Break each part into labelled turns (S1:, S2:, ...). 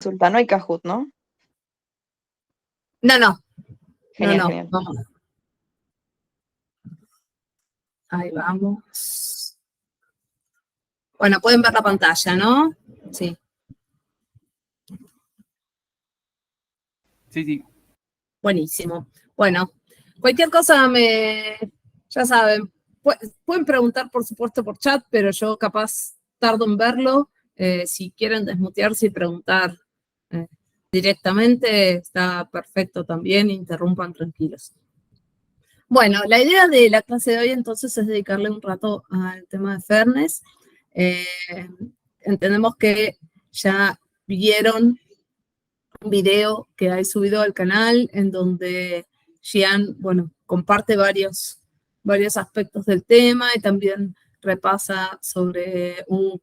S1: Consulta, no hay Kahoot, ¿no?
S2: No.
S1: Genial,
S2: No.
S1: genial.
S2: Vamos. Ahí vamos. Bueno, pueden ver la pantalla, ¿no? Sí.
S3: Sí.
S2: Buenísimo. Bueno, cualquier cosa ya saben, pueden preguntar, por supuesto, por chat, pero yo capaz tardo en verlo. Si quieren desmutearse y preguntar directamente, está perfecto también, interrumpan tranquilos. Bueno, la idea de la clase de hoy entonces es dedicarle un rato al tema de Fairness. Entendemos que ya vieron un video que hay subido al canal en donde Gian, comparte varios aspectos del tema y también repasa sobre un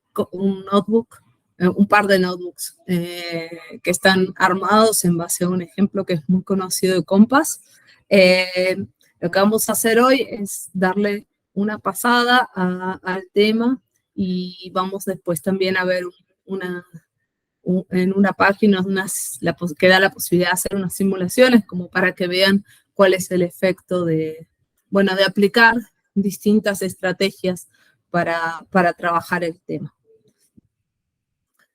S2: notebook, un par de notebooks que están armados en base a un ejemplo que es muy conocido de Compass. Lo que vamos a hacer hoy es darle una pasada al tema y vamos después también a ver en una página que da la posibilidad de hacer unas simulaciones como para que vean cuál es el efecto de aplicar distintas estrategias para trabajar el tema.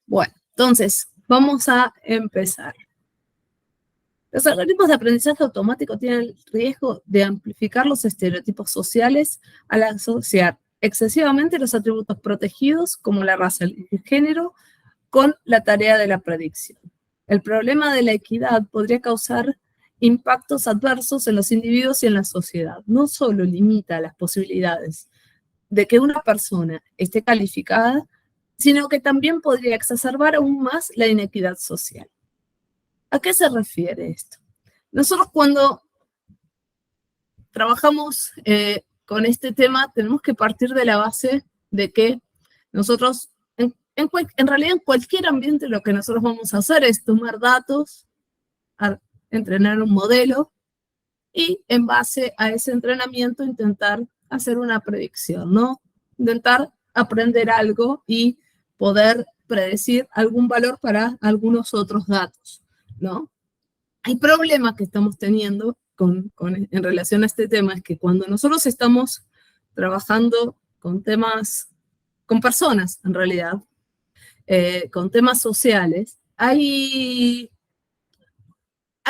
S2: Bueno, entonces, vamos a empezar. Los algoritmos de aprendizaje automático tienen el riesgo de amplificar los estereotipos sociales al asociar excesivamente los atributos protegidos, como la raza y el género, con la tarea de la predicción. El problema de la equidad podría causar impactos adversos en los individuos y en la sociedad. No solo limita las posibilidades de que una persona esté calificada, sino que también podría exacerbar aún más la inequidad social. ¿A qué se refiere esto? Nosotros cuando trabajamos con este tema tenemos que partir de la base de que nosotros, en realidad en cualquier ambiente lo que nosotros vamos a hacer es tomar datos, entrenar un modelo y en base a ese entrenamiento intentar hacer una predicción, ¿no? Intentar aprender algo y poder predecir algún valor para algunos otros datos, ¿no? El problema que estamos teniendo en relación a este tema es que cuando nosotros estamos trabajando con temas, con personas en realidad, con temas sociales, hay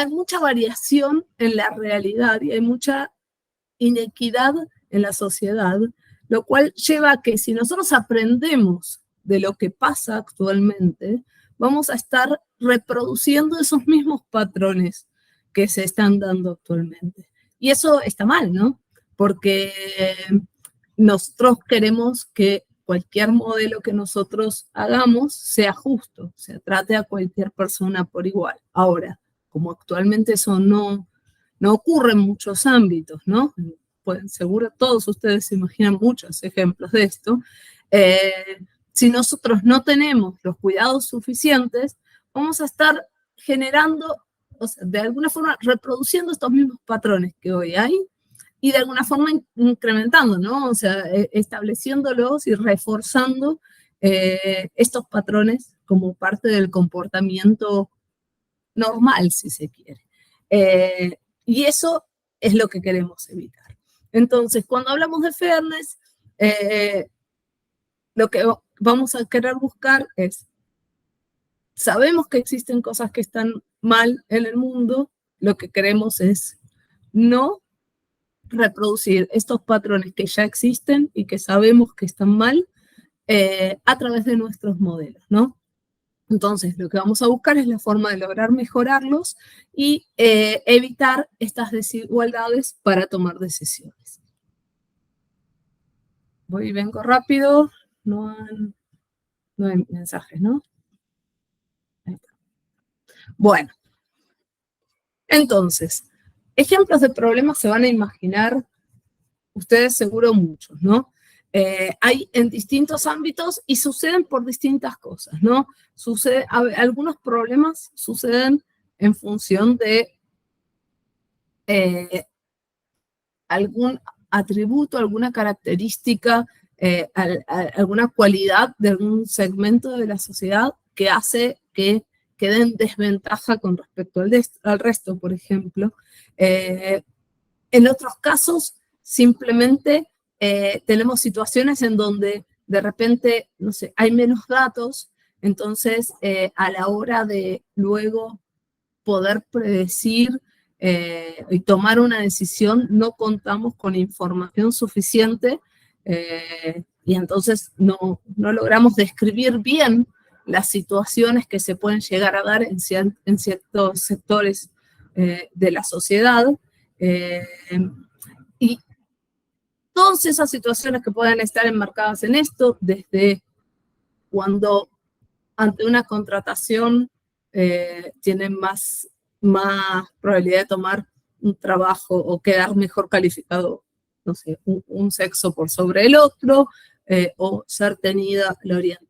S2: mucha variación en la realidad y hay mucha inequidad en la sociedad, lo cual lleva a que si nosotros aprendemos de lo que pasa actualmente, vamos a estar reproduciendo esos mismos patrones que se están dando actualmente. Y eso está mal, ¿no? Porque nosotros queremos que cualquier modelo que nosotros hagamos sea justo, se trate a cualquier persona por igual. Ahora, como actualmente eso no ocurre en muchos ámbitos, ¿no? Pues seguro todos ustedes se imaginan muchos ejemplos de esto. Si nosotros no tenemos los cuidados suficientes, vamos a estar generando, o sea, de alguna forma reproduciendo estos mismos patrones que hoy hay y de alguna forma incrementando, ¿no? O sea, estableciéndolos y reforzando estos patrones como parte del comportamiento normal, si se quiere. Y eso es lo que queremos evitar. Entonces, cuando hablamos de fairness, lo que vamos a querer buscar es, sabemos que existen cosas que están mal en el mundo, lo que queremos es no reproducir estos patrones que ya existen y que sabemos que están mal a través de nuestros modelos, ¿no? Entonces, lo que vamos a buscar es la forma de lograr mejorarlos y evitar estas desigualdades para tomar decisiones. Voy y vengo rápido. No hay mensajes, ¿no? Ahí está. Bueno. Entonces, ejemplos de problemas se van a imaginar ustedes seguro muchos, ¿no? Hay en distintos ámbitos y suceden por distintas cosas, ¿no? Algunos problemas suceden en función de algún atributo, alguna característica, alguna cualidad de algún segmento de la sociedad que hace que quede en desventaja con respecto al resto, por ejemplo. En otros casos, simplemente tenemos situaciones en donde de repente, no sé, hay menos datos, entonces a la hora de luego poder predecir y tomar una decisión, no contamos con información suficiente y entonces no logramos describir bien las situaciones que se pueden llegar a dar en ciertos sectores de la sociedad. Y todas esas situaciones que pueden estar enmarcadas en esto, desde cuando ante una contratación tienen más probabilidad de tomar un trabajo o quedar mejor calificado, no sé, un sexo por sobre el otro, o ser tenida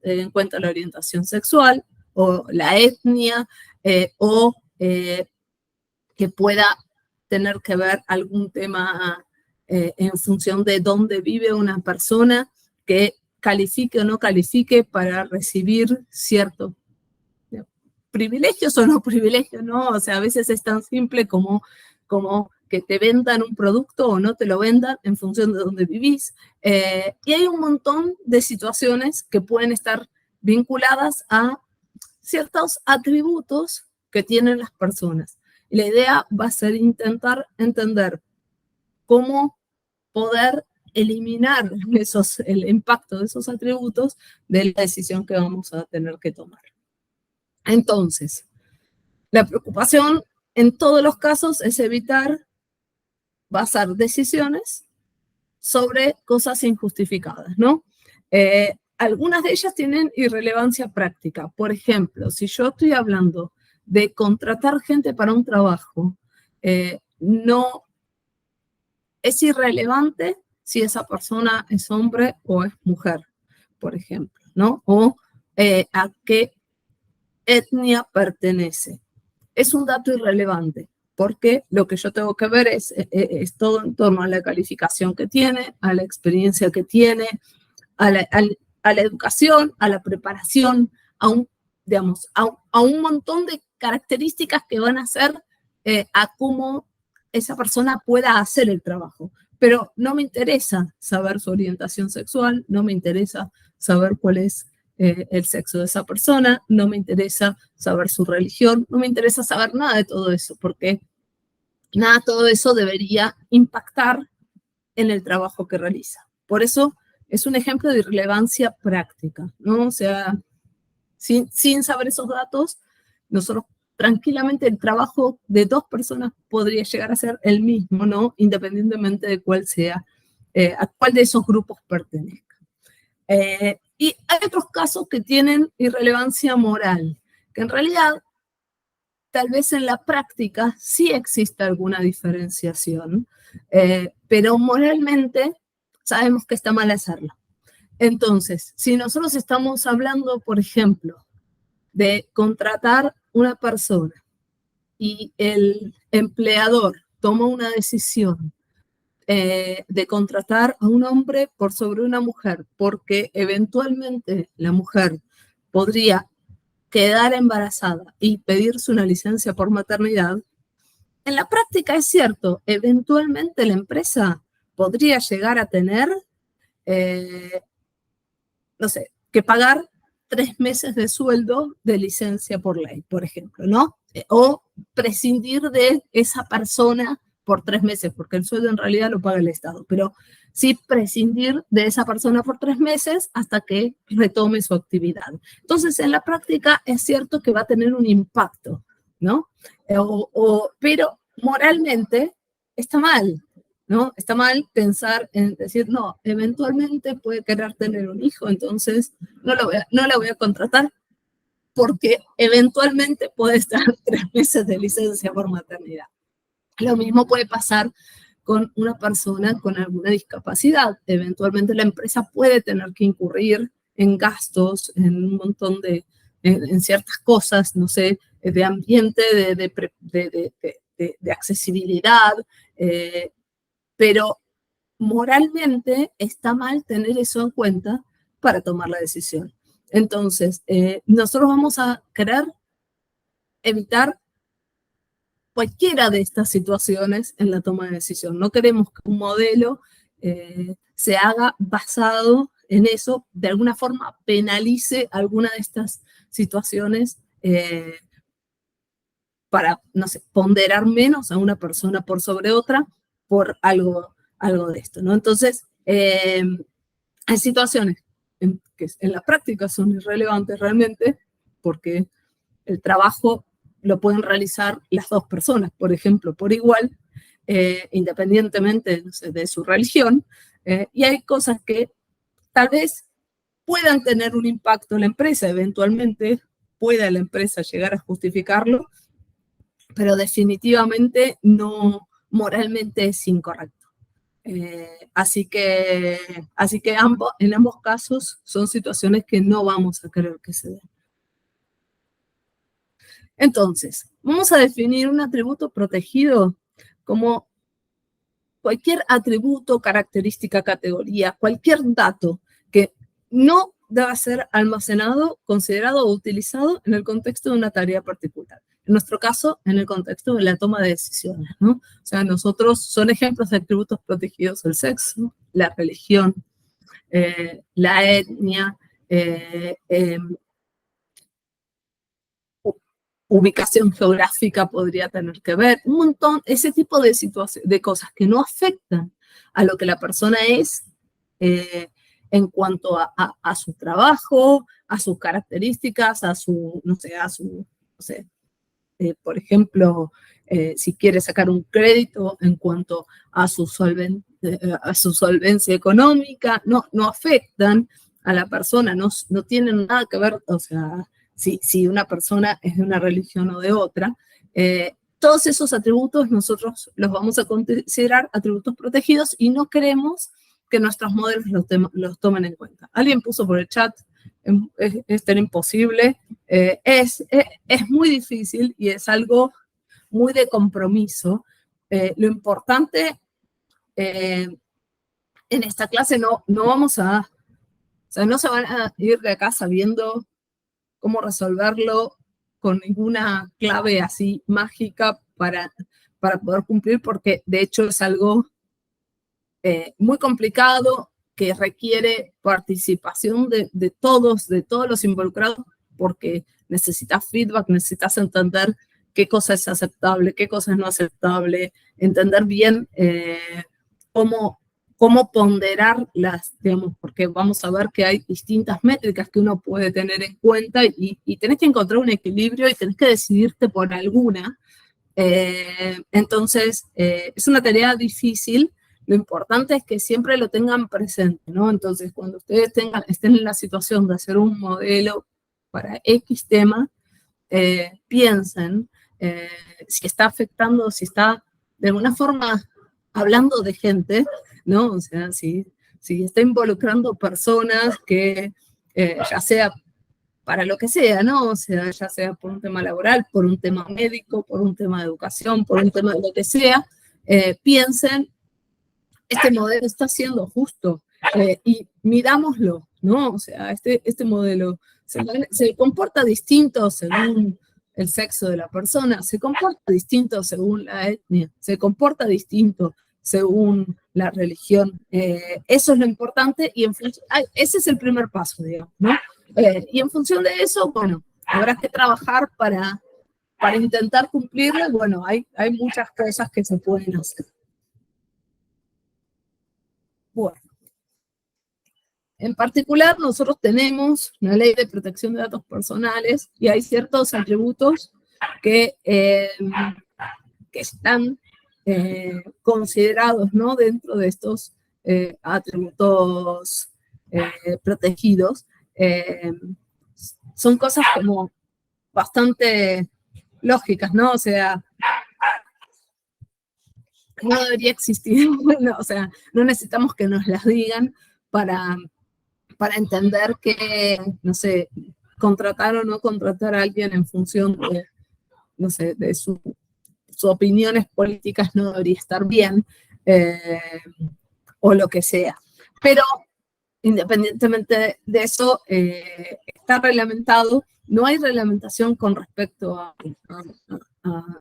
S2: en cuenta la orientación sexual, o la etnia, o que pueda tener que ver algún tema en función de dónde vive una persona, que califique o no califique para recibir cierto privilegios o no privilegios, ¿no? O sea, a veces es tan simple como que te vendan un producto o no te lo vendan en función de dónde vivís. Y hay un montón de situaciones que pueden estar vinculadas a ciertos atributos que tienen las personas. Y la idea va a ser intentar entender cómo poder eliminar el impacto de esos atributos de la decisión que vamos a tener que tomar. Entonces, la preocupación en todos los casos es evitar basar decisiones sobre cosas injustificadas, ¿no? Algunas de ellas tienen irrelevancia práctica. Por ejemplo, si yo estoy hablando de contratar gente para un trabajo, no es irrelevante si esa persona es hombre o es mujer, por ejemplo, ¿no? O a qué etnia pertenece. Es un dato irrelevante, porque lo que yo tengo que ver es todo en torno a la calificación que tiene, a la experiencia que tiene, a la educación, a la preparación, digamos, a un montón de características que van a hacer a cómo esa persona pueda hacer el trabajo. Pero no me interesa saber su orientación sexual, no me interesa saber cuál es el sexo de esa persona, no me interesa saber su religión, no me interesa saber nada de todo eso, porque nada de todo eso debería impactar en el trabajo que realiza. Por eso es un ejemplo de irrelevancia práctica, ¿no? O sea, sin saber esos datos, nosotros tranquilamente el trabajo de dos personas podría llegar a ser el mismo, ¿no? Independientemente de cuál sea, a cuál de esos grupos pertenezca. Y hay otros casos que tienen irrelevancia moral, que en realidad tal vez en la práctica sí existe alguna diferenciación, pero moralmente sabemos que está mal hacerlo. Entonces, si nosotros estamos hablando, por ejemplo, de contratar una persona y el empleador toma una decisión de contratar a un hombre por sobre una mujer, porque eventualmente la mujer podría quedar embarazada y pedirse una licencia por maternidad, en la práctica es cierto, eventualmente la empresa podría llegar a tener, no sé, que pagar 3 meses de sueldo de licencia por ley, por ejemplo, ¿no? O prescindir de esa persona por 3 meses, porque el sueldo en realidad lo paga el Estado, pero sí prescindir de esa persona por 3 meses hasta que retome su actividad. Entonces, en la práctica es cierto que va a tener un impacto, ¿no? Pero moralmente está mal, ¿no? Está mal pensar en decir, no, eventualmente puede querer tener un hijo, entonces no la voy a contratar porque eventualmente puede estar 3 meses de licencia por maternidad. Lo mismo puede pasar con una persona con alguna discapacidad. Eventualmente la empresa puede tener que incurrir en gastos, en un montón en ciertas cosas, no sé, de ambiente, de accesibilidad, pero moralmente está mal tener eso en cuenta para tomar la decisión. Entonces, nosotros vamos a querer evitar cualquiera de estas situaciones en la toma de decisión. No queremos que un modelo se haga basado en eso, de alguna forma penalice alguna de estas situaciones para, no sé, ponderar menos a una persona por sobre otra por algo de esto, ¿no? Entonces, hay situaciones que en la práctica son irrelevantes realmente, porque el trabajo lo pueden realizar las dos personas, por ejemplo, por igual, independientemente, no sé, de su religión, y hay cosas que tal vez puedan tener un impacto en la empresa, eventualmente pueda la empresa llegar a justificarlo, pero definitivamente no moralmente es incorrecto. Así que en ambos casos son situaciones que no vamos a querer que se den. Entonces, vamos a definir un atributo protegido como cualquier atributo, característica, categoría, cualquier dato que no deba ser almacenado, considerado o utilizado en el contexto de una tarea particular. En nuestro caso, en el contexto de la toma de decisiones, ¿no? O sea, nosotros son ejemplos de atributos protegidos: el sexo, la religión, la etnia, ubicación geográfica podría tener que ver, un montón, ese tipo de situaciones, de cosas que no afectan a lo que la persona es en cuanto a su trabajo, a sus características, a su, no sé, por ejemplo, si quiere sacar un crédito en cuanto a su solvencia económica, no afectan a la persona, no tienen nada que ver, o sea, si una persona es de una religión o de otra. Todos esos atributos nosotros los vamos a considerar atributos protegidos y no queremos que nuestros modelos los tomen en cuenta. Alguien puso por el chat, es tan imposible, es muy difícil y es algo muy de compromiso. Lo importante en esta clase no vamos a, o sea, no se van a ir de acá sabiendo cómo resolverlo con ninguna clave así mágica para poder cumplir, porque de hecho es algo muy complicado que requiere participación de todos los involucrados, porque necesitas feedback, necesitas entender qué cosa es aceptable, qué cosa es no aceptable, entender bien cómo ponderar digamos, porque vamos a ver que hay distintas métricas que uno puede tener en cuenta y tenés que encontrar un equilibrio y tenés que decidirte por alguna. Entonces, es una tarea difícil. Lo importante es que siempre lo tengan presente, ¿no? Entonces, cuando ustedes estén en la situación de hacer un modelo para X tema, piensen si está afectando, si está de alguna forma hablando de gente, ¿no? O sea, si está involucrando personas que ya sea para lo que sea, ¿no? O sea, ya sea por un tema laboral, por un tema médico, por un tema de educación, por un tema de lo que sea, piensen, este modelo está siendo justo y mirámoslo, ¿no? O sea, este modelo se comporta distinto según el sexo de la persona, se comporta distinto según la etnia, se comporta distinto según la religión. Eso es lo importante y ese es el primer paso, digamos, ¿no? Y en función de eso, bueno, habrá que trabajar para intentar cumplirlo. Bueno, hay muchas cosas que se pueden hacer. Bueno, en particular, nosotros tenemos una ley de protección de datos personales y hay ciertos atributos que están considerados, ¿no?, dentro de estos atributos protegidos. Son cosas como bastante lógicas, ¿no? O sea, no debería existir, no, o sea, no necesitamos que nos las digan para entender que, no sé, contratar o no contratar a alguien en función de, no sé, de sus opiniones políticas no debería estar bien, o lo que sea. Pero, independientemente de eso, está reglamentado no hay reglamentación con respecto a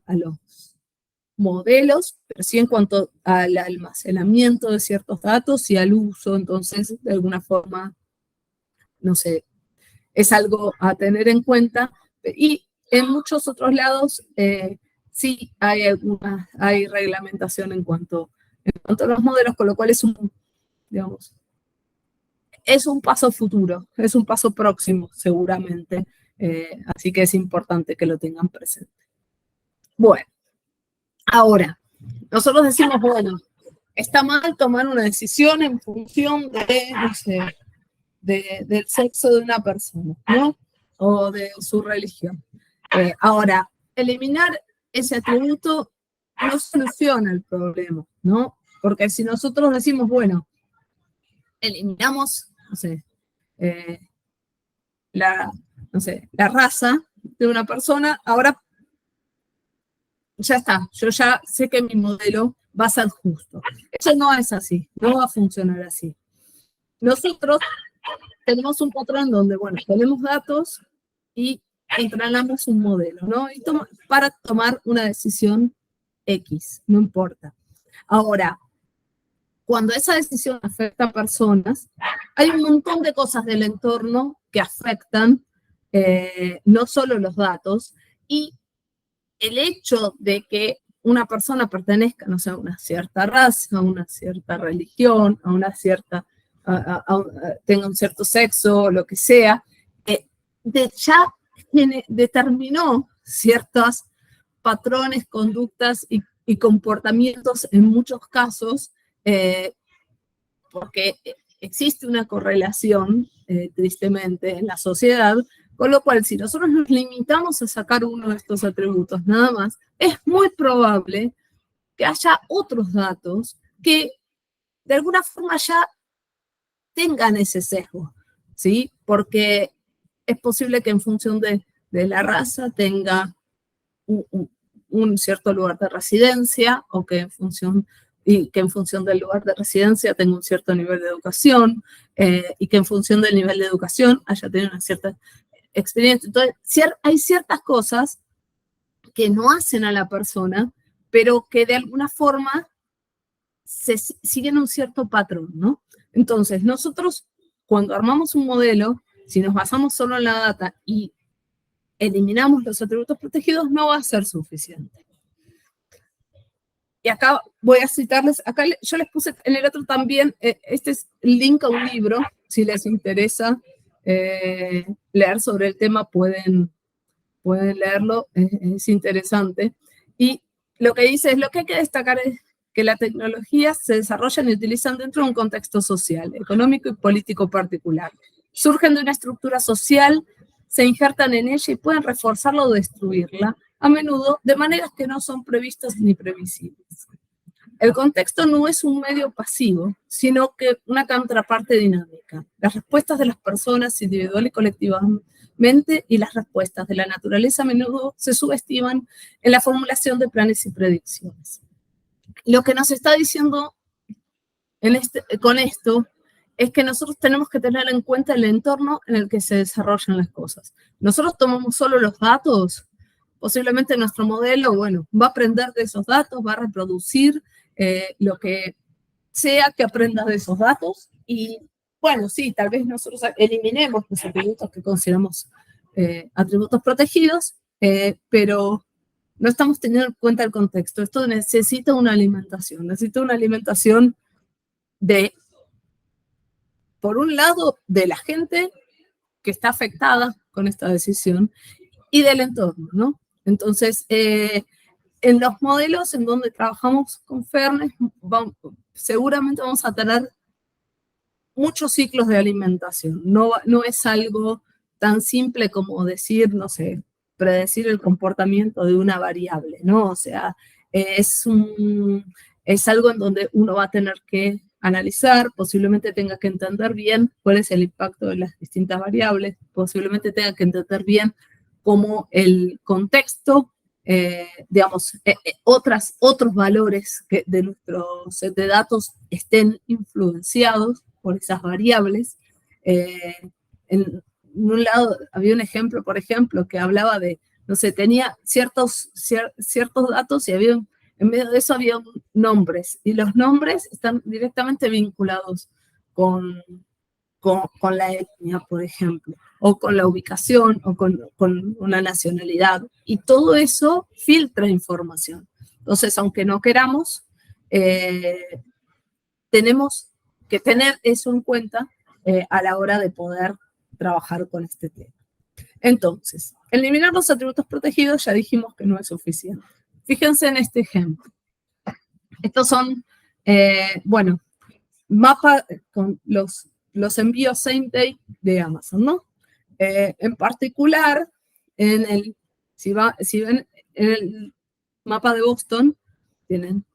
S2: los modelos, pero sí en cuanto al almacenamiento de ciertos datos y al uso. Entonces, de alguna forma, no sé, es algo a tener en cuenta. Y en muchos otros lados sí hay reglamentación en cuanto a los modelos, con lo cual es digamos, es un paso futuro, es un paso próximo seguramente, así que es importante que lo tengan presente. Bueno, ahora, nosotros decimos, bueno, está mal tomar una decisión en función de, no sé, del sexo de una persona, ¿no? O de su religión. Ahora, eliminar ese atributo no soluciona el problema, ¿no? Porque si nosotros decimos, bueno, eliminamos, no sé, no sé, la raza de una persona, ahora ya está, yo ya sé que mi modelo va a ser justo. Eso no es así, no va a funcionar así. Nosotros tenemos un patrón donde, bueno, tenemos datos y entrenamos un modelo, ¿no? Y para tomar una decisión X, no importa. Ahora, cuando esa decisión afecta a personas, hay un montón de cosas del entorno que afectan no solo los datos, y el hecho de que una persona pertenezca, no sé, a una cierta raza, a una cierta religión, a una cierta, tenga un cierto sexo, lo que sea, ya determinó ciertos patrones, conductas y comportamientos en muchos casos, porque existe una correlación, tristemente, en la sociedad, con lo cual, si nosotros nos limitamos a sacar uno de estos atributos nada más, es muy probable que haya otros datos que de alguna forma ya tengan ese sesgo, ¿sí? Porque es posible que en función de la raza tenga un cierto lugar de residencia, o que en función del lugar de residencia tenga un cierto nivel de educación, y que en función del nivel de educación haya tenido una cierta experiencia. Entonces, hay ciertas cosas que no hacen a la persona, pero que de alguna forma siguen un cierto patrón, ¿no? Entonces, nosotros, cuando armamos un modelo, si nos basamos solo en la data y eliminamos los atributos protegidos, no va a ser suficiente. Y acá voy a citarles, acá yo les puse en el otro también, este es el link a un libro, si les interesa leer sobre el tema, pueden leerlo, es interesante. Y lo que dice es, lo que hay que destacar es que las tecnologías se desarrollan y utilizan dentro de un contexto social, económico y político particular. Surgen de una estructura social, se injertan en ella y pueden reforzarla o destruirla, a menudo de maneras que no son previstas ni previsibles. El contexto no es un medio pasivo, sino que una contraparte dinámica. Las respuestas de las personas individual y colectivamente y las respuestas de la naturaleza a menudo se subestiman en la formulación de planes y predicciones. Lo que nos está diciendo con esto es que nosotros tenemos que tener en cuenta el entorno en el que se desarrollan las cosas. Nosotros tomamos solo los datos, posiblemente nuestro modelo, bueno, va a aprender de esos datos, va a reproducir lo que sea que aprenda de esos datos, y bueno, sí, tal vez nosotros eliminemos los atributos que consideramos atributos protegidos, pero no estamos teniendo en cuenta el contexto. Esto necesita una alimentación por un lado, de la gente que está afectada con esta decisión y del entorno, ¿no? Entonces, en los modelos en donde trabajamos con Fairness, seguramente vamos a tener muchos ciclos de alimentación. No es algo tan simple como decir, no sé, predecir el comportamiento de una variable, ¿no? O sea, es algo en donde uno va a tener que analizar, posiblemente tenga que entender bien cuál es el impacto de las distintas variables, posiblemente tenga que entender bien cómo el contexto, digamos, otros valores de nuestro set de datos estén influenciados por esas variables. un lado había un ejemplo, por ejemplo, que hablaba de, no sé, tenía ciertos datos y había, en medio de eso había nombres, y los nombres están directamente vinculados con la etnia, por ejemplo, o con la ubicación, o con una nacionalidad, y todo eso filtra información. Entonces, aunque no queramos, tenemos que tener eso en cuenta a la hora de poder trabajar con este tema. Entonces, eliminar los atributos protegidos ya dijimos que no es suficiente. Fíjense en este ejemplo. Estos son, bueno, mapa con los envíos same day de Amazon, ¿no? En particular, si ven en el mapa de Boston, tienen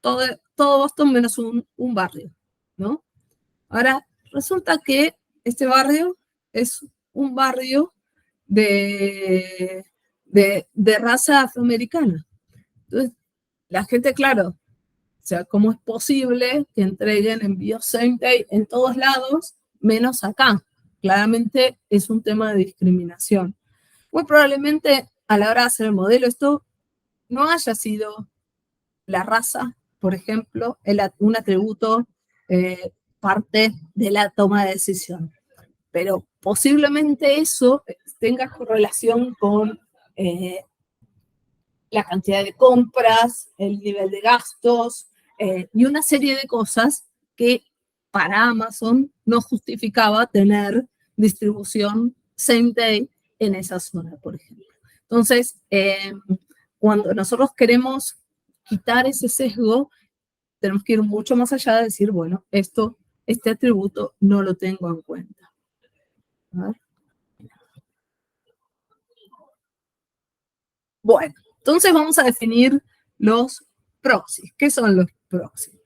S2: todo Boston menos un barrio, ¿no? Ahora, resulta que este barrio es un barrio de raza afroamericana. Entonces, la gente, claro, o sea, ¿cómo es posible que entreguen envíos same day en todos lados, menos acá? Claramente es un tema de discriminación. Muy probablemente a la hora de hacer el modelo, esto no haya sido la raza, por ejemplo, un atributo parte de la toma de decisión. Pero posiblemente eso tenga correlación con la cantidad de compras, el nivel de gastos y una serie de cosas que para Amazon no justificaba tener distribución same day en esa zona, por ejemplo. Entonces, cuando nosotros queremos quitar ese sesgo, tenemos que ir mucho más allá de decir, bueno, este atributo no lo tengo en cuenta. Bueno, entonces vamos a definir los proxies. ¿Qué son los proxies?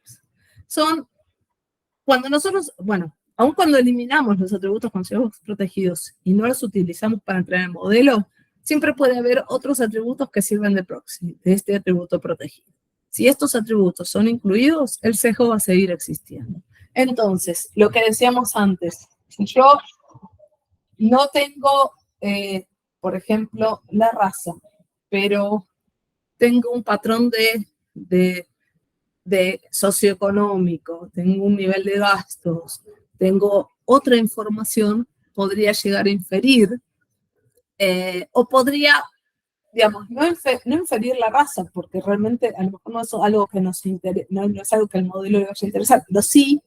S2: Son cuando nosotros, bueno, aun cuando eliminamos los atributos considerados protegidos y no los utilizamos para entrenar el modelo, siempre puede haber otros atributos que sirven de proxy, de este atributo protegido. Si estos atributos son incluidos, el sesgo va a seguir existiendo. Entonces, lo que decíamos antes, si yo no tengo, por ejemplo, la raza, pero tengo un patrón de socioeconómico, tengo un nivel de gastos, tengo otra información, podría llegar a inferir, o podría, digamos, no inferir la raza, porque realmente a lo mejor no es algo que nos interesa, no es algo que el modelo le vaya a interesar, pero sí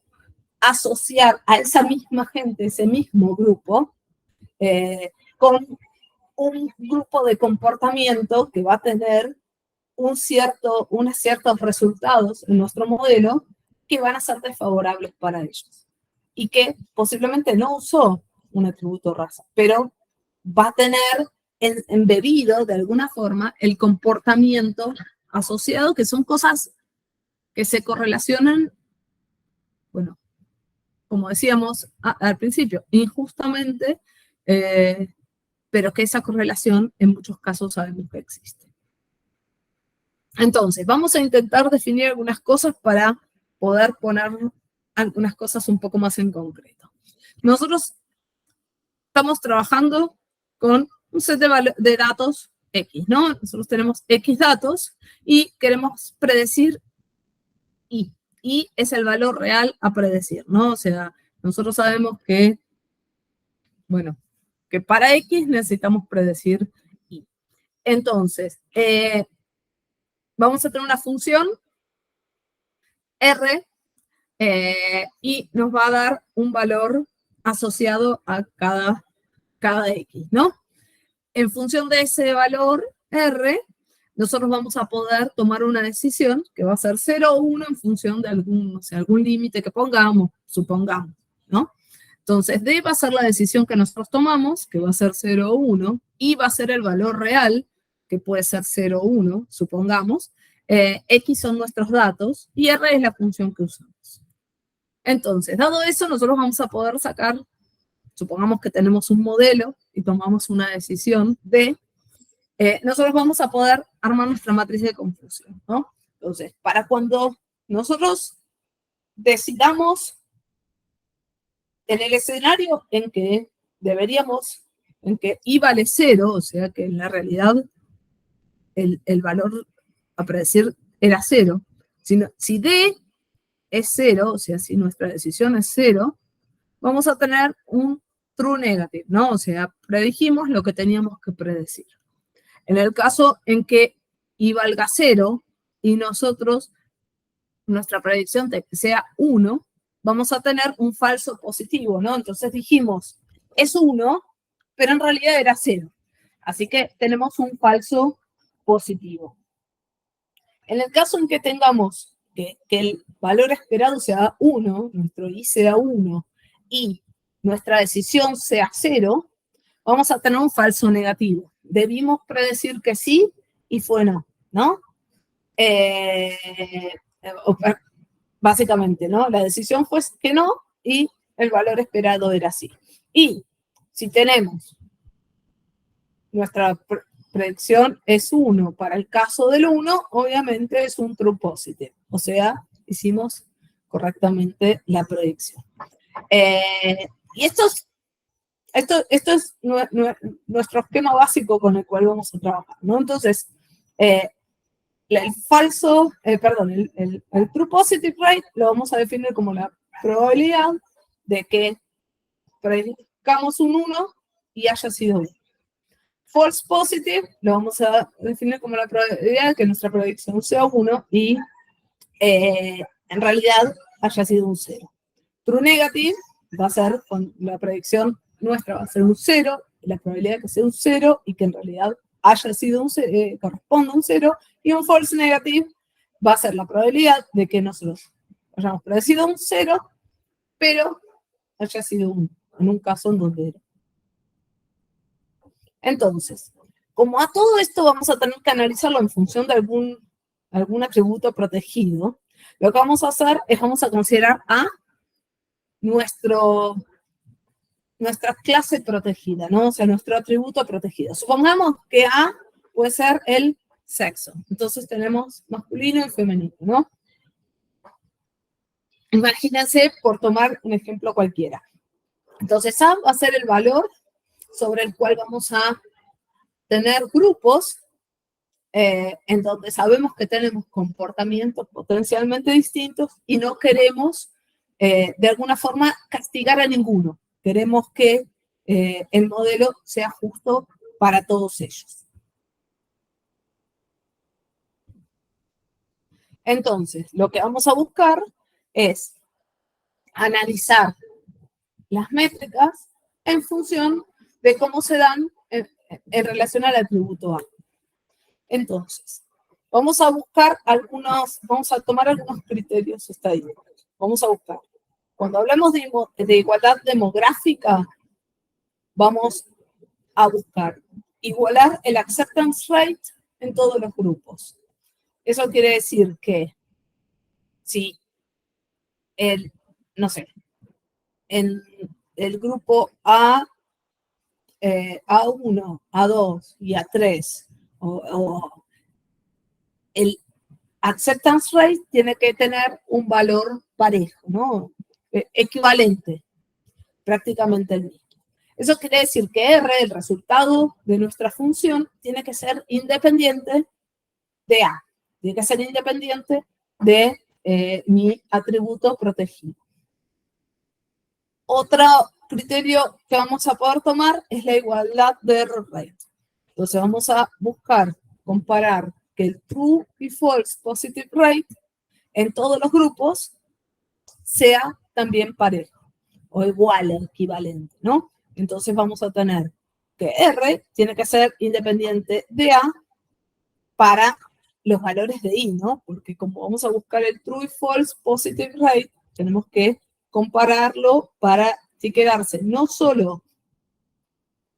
S2: asociar a esa misma gente, ese mismo grupo, con un grupo de comportamiento que va a tener unos ciertos resultados en nuestro modelo que van a ser desfavorables para ellos y que posiblemente no usó un atributo raza, pero va a tener embebido de alguna forma el comportamiento asociado, que son cosas que se correlacionan, bueno, como decíamos al principio, injustamente, pero que esa correlación en muchos casos sabemos que existe. Entonces, vamos a intentar definir algunas cosas para poder poner algunas cosas un poco más en concreto. Nosotros estamos trabajando con un set de datos X, ¿no? Nosotros tenemos X datos y queremos predecir Y. Y es el valor real a predecir, ¿no? O sea, nosotros sabemos que, bueno, que para X necesitamos predecir Y. Entonces, vamos a tener una función R y nos va a dar un valor asociado a cada X, ¿no? En función de ese valor R, nosotros vamos a poder tomar una decisión que va a ser 0 o 1 en función de algún límite que pongamos, supongamos, ¿no? Entonces, D va a ser la decisión que nosotros tomamos, que va a ser 0 o 1, y va a ser el valor real, que puede ser 0 o 1, supongamos. X son nuestros datos, y R es la función que usamos. Entonces, dado eso, nosotros vamos a poder sacar, supongamos que tenemos un modelo y tomamos una decisión de, nosotros vamos a poder armar nuestra matriz de confusión, ¿no? Entonces, para cuando nosotros decidamos en el escenario en que deberíamos, en que I vale 0, o sea que en la realidad el valor a predecir era 0. Si D es 0, o sea, si nuestra decisión es 0, vamos a tener un true negative, ¿no? O sea, predijimos lo que teníamos que predecir. En el caso en que I valga 0 y nuestra predicción de que sea 1, vamos a tener un falso positivo, ¿no? Entonces dijimos, es 1, pero en realidad era 0. Así que tenemos un falso positivo. En el caso en que tengamos que el valor esperado sea 1, nuestro I sea 1, y nuestra decisión sea 0, vamos a tener un falso negativo. Debimos predecir que sí y fue no, ¿no? Básicamente, ¿no? La decisión fue que no y el valor esperado era sí. Y si tenemos nuestra predicción es 1, para el caso del 1, obviamente es un true positive. O sea, hicimos correctamente la predicción. Y esto es nuestro esquema básico con el cual vamos a trabajar, ¿no? Entonces, el true positive rate lo vamos a definir como la probabilidad de que predicamos un 1 y haya sido 1. False positive lo vamos a definir como la probabilidad de que nuestra predicción sea 1 y en realidad haya sido un 0. True negative va a ser con la predicción nuestra va a ser un 0, la probabilidad de que sea un 0 y que en realidad haya sido un 0, corresponde a un 0, y un false negative va a ser la probabilidad de que nosotros hayamos predecido un 0, pero haya sido 1, en un caso en donde era. Entonces, como a todo esto vamos a tener que analizarlo en función de algún atributo protegido, lo que vamos a hacer es vamos a considerar a nuestra clase protegida, ¿no? O sea, nuestro atributo protegido. Supongamos que A puede ser el sexo. Entonces tenemos masculino y femenino, ¿no? Imagínense, por tomar un ejemplo cualquiera. Entonces A va a ser el valor sobre el cual vamos a tener grupos en donde sabemos que tenemos comportamientos potencialmente distintos y no queremos, de alguna forma, castigar a ninguno. Queremos que el modelo sea justo para todos ellos. Entonces, lo que vamos a buscar es analizar las métricas en función de cómo se dan en relación al atributo A. Entonces, vamos a tomar algunos criterios estadísticos. Vamos a buscar. Cuando hablamos de igualdad demográfica, vamos a buscar igualar el acceptance rate en todos los grupos. Eso quiere decir que si en el grupo A, A1, A2 y A3, el acceptance rate tiene que tener un valor parejo, ¿no? Equivalente, prácticamente el mismo. Eso quiere decir que R, el resultado de nuestra función, tiene que ser independiente de A. Tiene que ser independiente de mi atributo protegido. Otro criterio que vamos a poder tomar es la igualdad de error rate. Entonces vamos a buscar comparar que el true y false positive rate en todos los grupos sea también parejo o igual, equivalente, ¿no? Entonces vamos a tener que R tiene que ser independiente de A para los valores de I, ¿no? Porque como vamos a buscar el true y false positive rate, tenemos que compararlo para quedarse no solo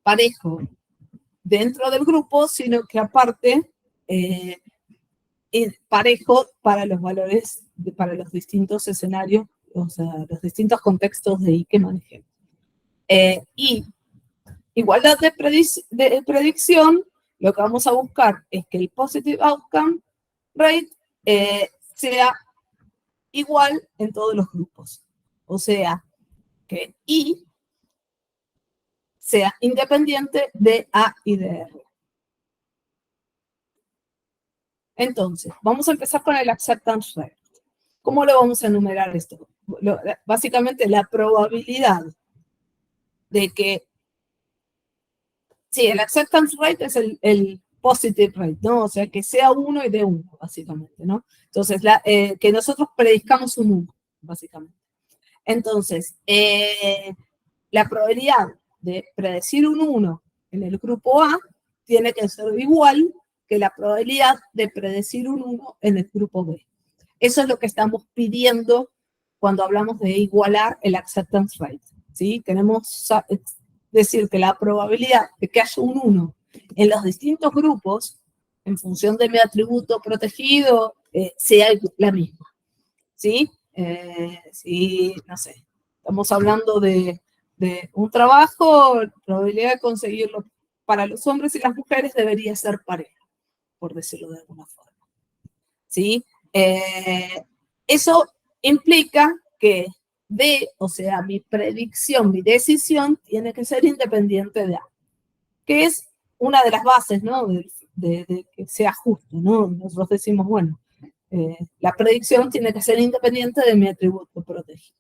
S2: parejo dentro del grupo, sino que aparte parejo para los valores, para los distintos escenarios, o sea, los distintos contextos de I que manejemos. Y igualdad de predicción, lo que vamos a buscar es que el positive outcome rate sea igual en todos los grupos. O sea, que I sea independiente de A y de R. Entonces, vamos a empezar con el acceptance rate. ¿Cómo lo vamos a enumerar esto? Básicamente la probabilidad de que, sí, el acceptance rate es el positive rate, ¿no? O sea, que sea 1 y de 1, básicamente, ¿no? Entonces, que nosotros predizcamos un 1, básicamente. Entonces, la probabilidad de predecir un 1 en el grupo A tiene que ser igual que la probabilidad de predecir un 1 en el grupo B. Eso es lo que estamos pidiendo cuando hablamos de igualar el acceptance rate, ¿sí? Queremos decir que la probabilidad de que haya un 1 en los distintos grupos, en función de mi atributo protegido, sea la misma, ¿sí? Si, no sé, estamos hablando de un trabajo, la probabilidad de conseguirlo para los hombres y las mujeres debería ser pareja, por decirlo de alguna forma, ¿sí? Eso implica que D, o sea, mi predicción, mi decisión, tiene que ser independiente de A, que es una de las bases, ¿no? De que sea justo, ¿no? Nosotros decimos, bueno, la predicción tiene que ser independiente de mi atributo protegido.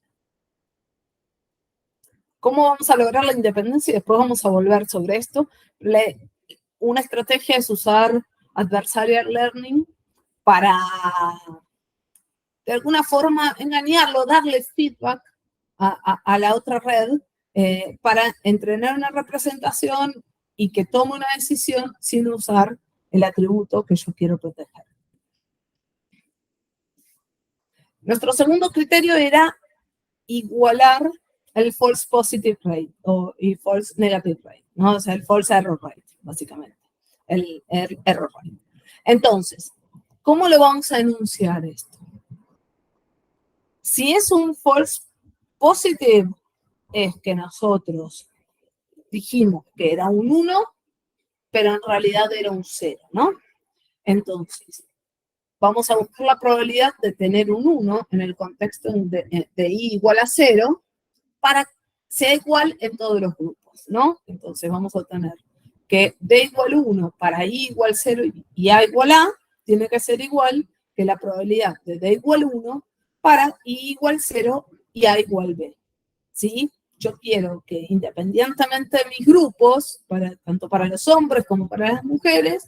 S2: ¿Cómo vamos a lograr la independencia? Después vamos a volver sobre esto. Una estrategia es usar adversarial learning para, de alguna forma, engañarlo, darle feedback a la otra red para entrenar una representación y que tome una decisión sin usar el atributo que yo quiero proteger. Nuestro segundo criterio era igualar el false positive rate y false negative rate, ¿no? O sea, el false error rate, básicamente, el error rate. Entonces, ¿cómo lo vamos a enunciar esto? Si es un false positive, es que nosotros dijimos que era un 1, pero en realidad era un 0, ¿no? Entonces, vamos a buscar la probabilidad de tener un 1 en el contexto de i igual a 0 para que sea igual en todos los grupos, ¿no? Entonces vamos a tener que d igual 1 para i igual 0 y a igual a tiene que ser igual que la probabilidad de d igual 1 para i igual 0 y a igual b, ¿sí? Yo quiero que independientemente de mis grupos, tanto para los hombres como para las mujeres,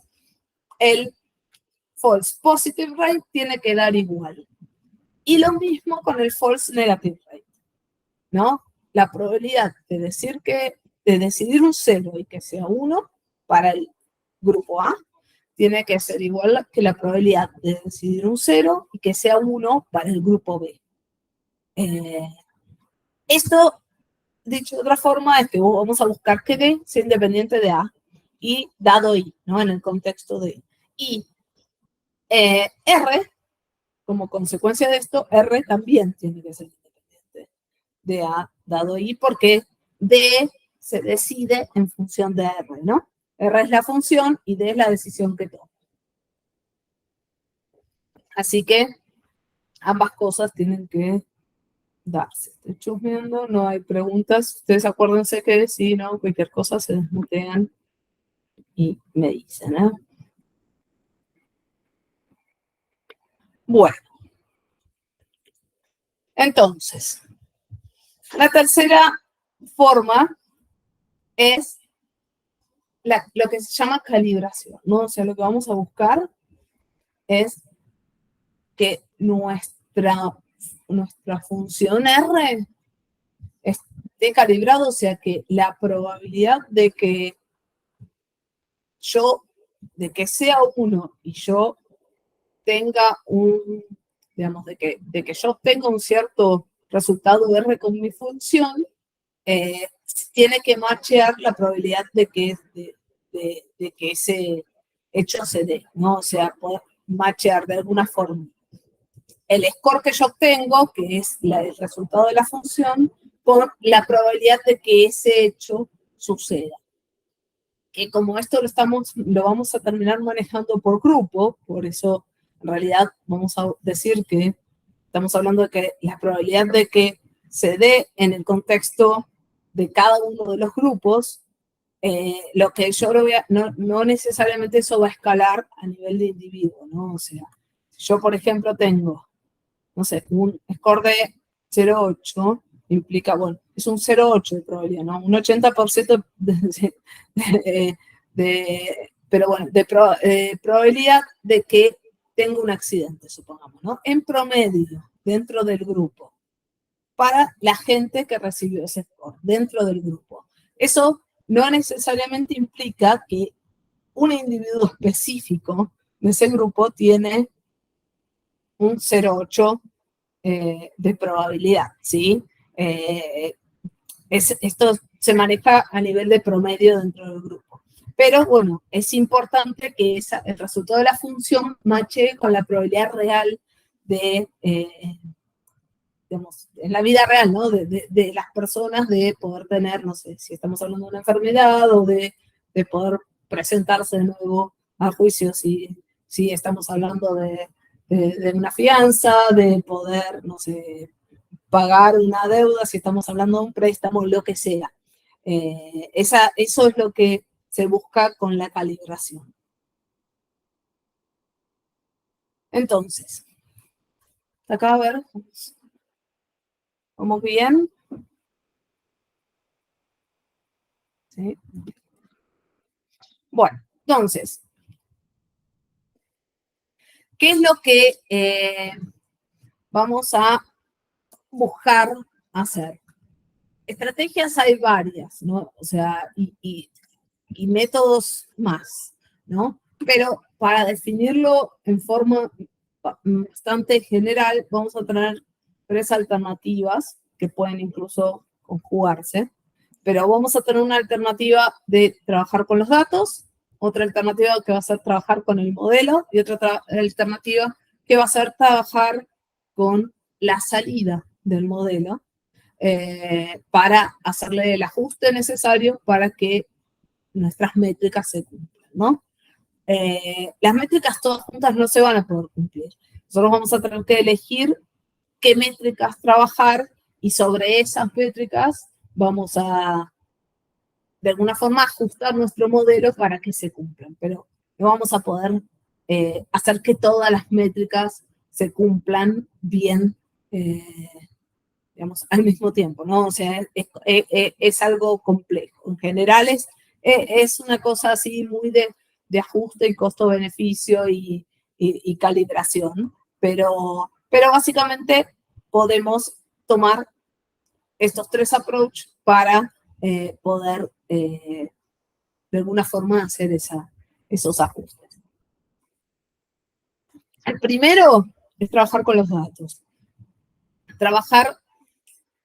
S2: el false positive rate tiene que dar igual. Y lo mismo con el false negative rate, ¿no? La probabilidad de decidir un 0 y que sea 1 para el grupo A tiene que ser igual que la probabilidad de decidir un 0 y que sea 1 para el grupo B. Esto, dicho de otra forma, es que vamos a buscar que D sea independiente de A y dado I, ¿no? En el contexto de I. Y R, como consecuencia de esto, R también tiene que ser independiente de A dado I, porque D se decide en función de R, ¿no? R es la función y D es la decisión que toma. Así que ambas cosas tienen que darse. Estoy chusmeando, no hay preguntas. Ustedes acuérdense que si no, cualquier cosa se desmutean y me dicen, ¿eh? Bueno. Entonces, la tercera forma es lo que se llama calibración, ¿no? O sea, lo que vamos a buscar es que nuestra función R esté calibrado, o sea, que la probabilidad de que sea 1 y yo tenga digamos, de que yo tenga un cierto resultado R con mi función, tiene que machear la probabilidad de que ese hecho se dé, ¿no? O sea, poder machear de alguna forma el score que yo obtengo, que es el resultado de la función, por la probabilidad de que ese hecho suceda. Que como esto lo vamos a terminar manejando por grupo, por eso en realidad vamos a decir que estamos hablando de que la probabilidad de que se dé en el contexto de cada uno de los grupos Lo que yo lo no necesariamente eso va a escalar a nivel de individuo, ¿no? O sea, yo, por ejemplo, tengo, no sé, un score de 0,8, implica, bueno, es un 0,8 de probabilidad, ¿no? Un 80% pero bueno, probabilidad de que tenga un accidente, supongamos, ¿no? En promedio, dentro del grupo, para la gente que recibió ese score, dentro del grupo. Eso no necesariamente implica que un individuo específico de ese grupo tiene un 0,8 de probabilidad, ¿sí? Esto se maneja a nivel de promedio dentro del grupo. Pero bueno, es importante que el resultado de la función mache con la probabilidad real de, digamos, en la vida real, ¿no? De las personas de poder tener, no sé, si estamos hablando de una enfermedad o de poder presentarse de nuevo a juicio, si estamos hablando de una fianza, de poder, no sé, pagar una deuda, si estamos hablando de un préstamo, lo que sea. Eso es lo que se busca con la calibración. Entonces, acá a ver, ¿vamos bien? ¿Sí? Bueno, entonces, ¿qué es lo que vamos a buscar hacer? Estrategias hay varias, ¿no? O sea, y métodos más, ¿no? Pero para definirlo en forma bastante general, vamos a tener 3 alternativas que pueden incluso conjugarse, pero vamos a tener una alternativa de trabajar con los datos, otra alternativa que va a ser trabajar con el modelo y otra alternativa que va a ser trabajar con la salida del modelo para hacerle el ajuste necesario para que nuestras métricas se cumplan, ¿no? Las métricas todas juntas no se van a poder cumplir. Nosotros vamos a tener que elegir qué métricas trabajar y sobre esas métricas vamos a, de alguna forma, ajustar nuestro modelo para que se cumplan, pero no vamos a poder hacer que todas las métricas se cumplan bien, digamos, al mismo tiempo, ¿no? O sea, es algo complejo. En general es una cosa así muy de ajuste y costo-beneficio y calibración, pero básicamente podemos tomar estos 3 approaches para poder de alguna forma hacer esos ajustes. El primero es trabajar con los datos.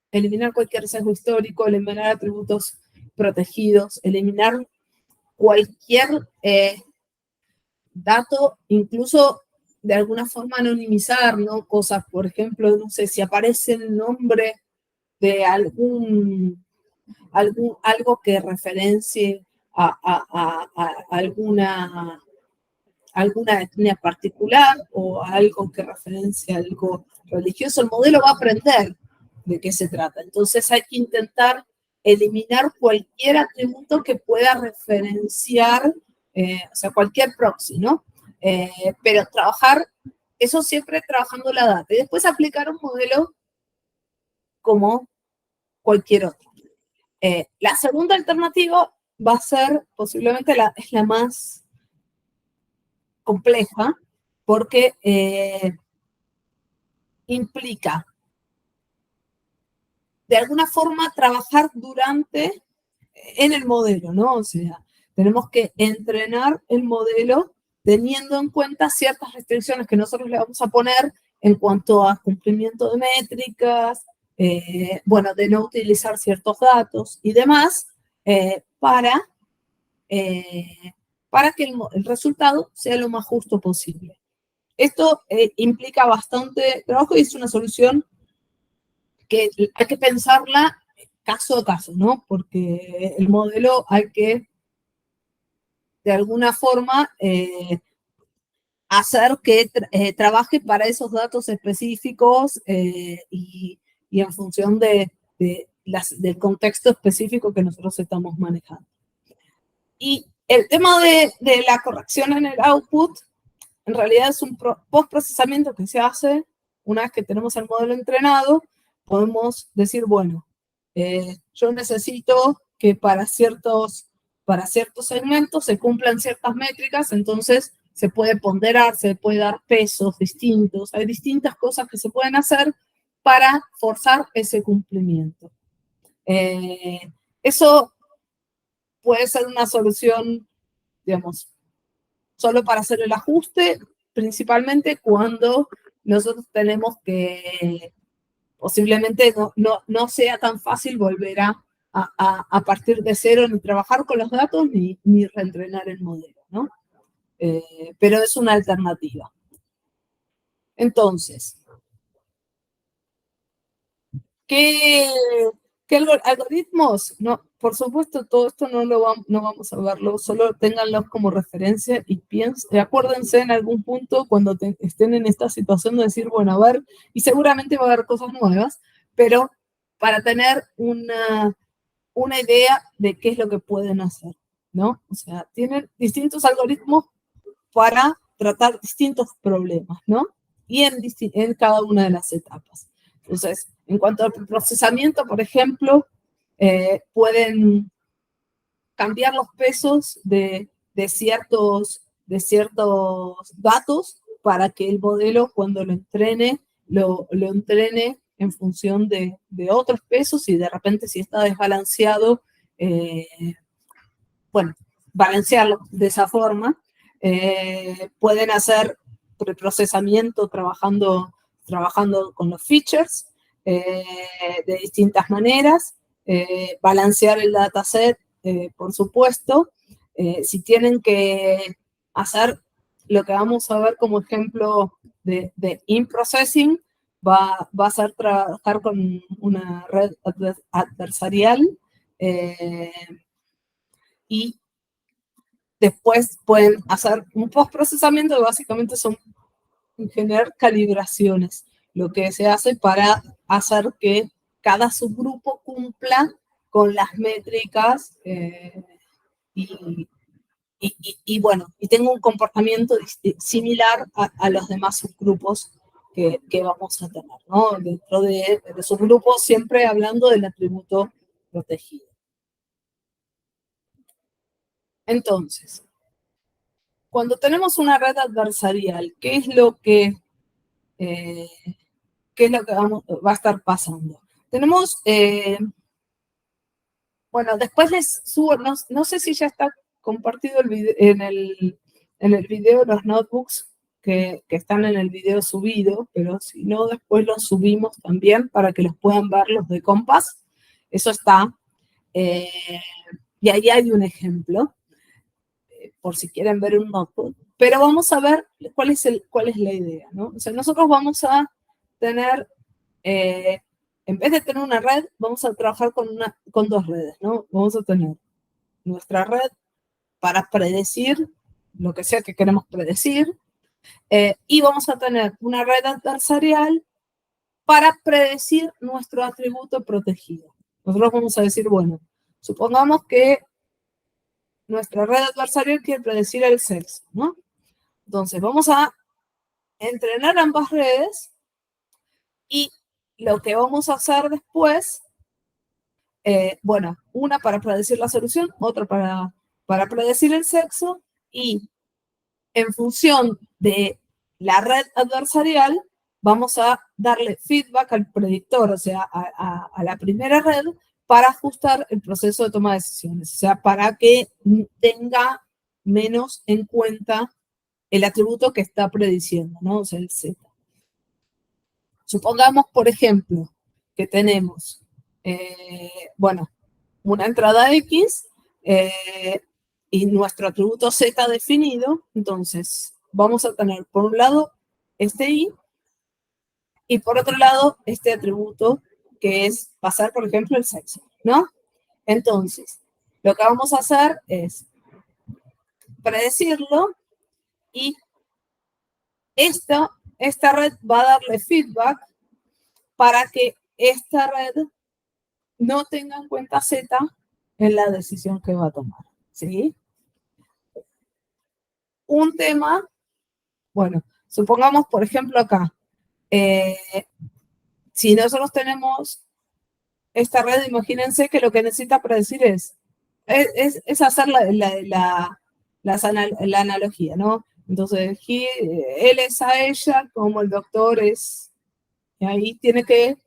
S2: Eliminar cualquier sesgo histórico, eliminar atributos protegidos, eliminar cualquier dato, incluso de alguna forma anonimizar, ¿no? Cosas, por ejemplo, no sé, si aparece el nombre de algo que referencie a alguna etnia particular o algo que referencie a algo religioso, el modelo va a aprender de qué se trata. Entonces hay que intentar eliminar cualquier atributo que pueda referenciar, o sea, cualquier proxy, ¿no? Pero eso siempre trabajando la data. Y después aplicar un modelo como cualquier otro. La segunda alternativa va a ser posiblemente es la más compleja porque implica de alguna forma trabajar en el modelo, ¿no? O sea, tenemos que entrenar el modelo teniendo en cuenta ciertas restricciones que nosotros le vamos a poner en cuanto a cumplimiento de métricas, bueno, de no utilizar ciertos datos y demás, para que el resultado sea lo más justo posible. Esto implica bastante trabajo y es una solución que hay que pensarla caso a caso, ¿no? Porque el modelo hay que, de alguna forma, hacer que trabaje para esos datos específicos y en función del contexto específico que nosotros estamos manejando. Y el tema de la corrección en el output, en realidad es un post-procesamiento que se hace una vez que tenemos el modelo entrenado. Podemos decir, bueno, yo necesito que para ciertos segmentos se cumplan ciertas métricas, entonces se puede ponderar, se puede dar pesos distintos, hay distintas cosas que se pueden hacer para forzar ese cumplimiento. Eso puede ser una solución, digamos, solo para hacer el ajuste, principalmente cuando nosotros tenemos que posiblemente no sea tan fácil volver a partir de cero, ni trabajar con los datos, ni reentrenar el modelo, ¿no? Pero es una alternativa. Entonces, ¿qué algoritmos? No, por supuesto, todo esto no vamos a verlo, solo ténganlos como referencia y acuérdense en algún punto cuando estén en esta situación de decir, bueno, a ver, y seguramente va a haber cosas nuevas, pero para tener una idea de qué es lo que pueden hacer, ¿no? O sea, tienen distintos algoritmos para tratar distintos problemas, ¿no? Y en cada una de las etapas. Entonces, en cuanto al procesamiento, por ejemplo, pueden cambiar los pesos de ciertos datos para que el modelo, cuando lo entrene, lo entrene en función de otros pesos, y de repente si está desbalanceado, bueno, balancearlo de esa forma. Pueden hacer preprocesamiento trabajando con los features de distintas maneras, balancear el dataset, por supuesto. Si tienen que hacer lo que vamos a ver como ejemplo de in-processing, va a ser trabajar con una red adversarial, y después pueden hacer un post-procesamiento que básicamente son generar calibraciones, lo que se hace para hacer que cada subgrupo cumpla con las métricas y bueno, y tenga un comportamiento similar a los demás subgrupos que vamos a tener, ¿no? Dentro de subgrupos, siempre hablando del atributo protegido. Entonces, cuando tenemos una red adversarial, ¿qué es lo que va a estar pasando? Tenemos, bueno, después les subo, no sé si ya está compartido en el video los notebooks que están en el video subido, pero si no, después los subimos también para que los puedan ver los de Compass. Eso está. Y ahí hay un ejemplo, por si quieren ver un notebook. Pero vamos a ver cuál es la idea, ¿no? O sea, nosotros vamos a tener, en vez de tener una red, vamos a trabajar con dos redes, ¿no? Vamos a tener nuestra red para predecir lo que sea que queremos predecir, y vamos a tener una red adversarial para predecir nuestro atributo protegido. Nosotros vamos a decir, bueno, supongamos que nuestra red adversarial quiere predecir el sexo, ¿no? Entonces, vamos a entrenar ambas redes y lo que vamos a hacer después, bueno, una para predecir la solución, otra para predecir el sexo, y en función de la red adversarial, vamos a darle feedback al predictor, o sea, a la primera red, para ajustar el proceso de toma de decisiones, o sea, para que tenga menos en cuenta el atributo que está prediciendo, ¿no? O sea, el Z. Supongamos, por ejemplo, que tenemos, bueno, una entrada X y nuestro atributo Z definido. Entonces, vamos a tener por un lado este I y por otro lado este atributo que es pasar, por ejemplo, el sexo, ¿no? Entonces, lo que vamos a hacer es predecirlo, y esta red va a darle feedback para que esta red no tenga en cuenta Z en la decisión que va a tomar, ¿sí? un tema, bueno, supongamos, por ejemplo, acá, si nosotros tenemos esta red, imagínense que lo que necesita predecir es hacer la analogía, ¿no? Entonces, él es a ella como el doctor es, y ahí tiene que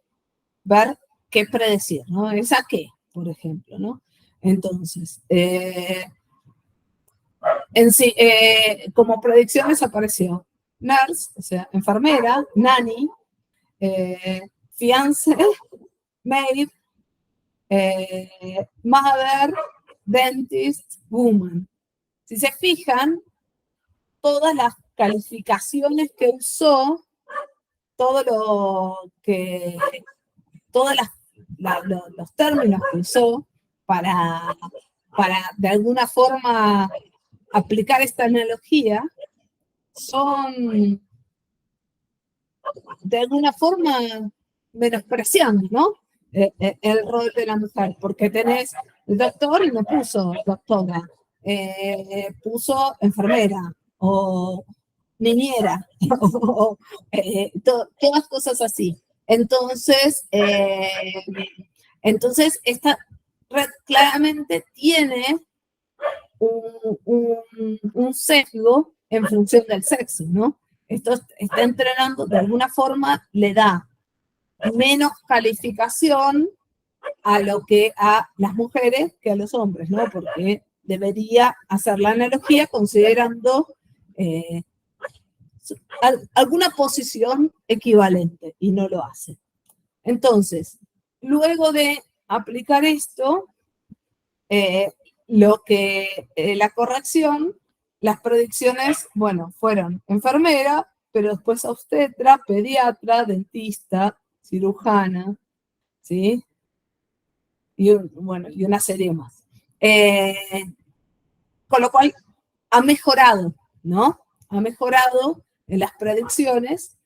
S2: ver qué predecir, ¿no? ¿Es a qué, por ejemplo, ¿no? Entonces, en sí, como predicciones apareció nurse, o sea, enfermera, nanny, fiance, maid, mother, dentist, woman. Si se fijan, todas las calificaciones que usó, todo lo que, todos los términos que usó para de alguna forma aplicar esta analogía, son de alguna forma menospreciando, ¿no? El rol de la mujer, porque tenés el doctor y no puso doctora, puso enfermera o niñera, o, todas cosas así. Entonces esta red claramente tiene un sesgo en función del sexo, ¿no? Esto está entrenando, de alguna forma le da menos calificación a lo que a las mujeres que a los hombres, ¿no? Porque debería hacer la analogía considerando alguna posición equivalente y no lo hace. Entonces, luego de aplicar esto, la corrección, las predicciones, bueno, fueron enfermera, pero después obstetra, pediatra, dentista, cirujana, ¿sí? Bueno, y una serie más. Con lo cual ha mejorado, ¿no? Ha mejorado en las predicciones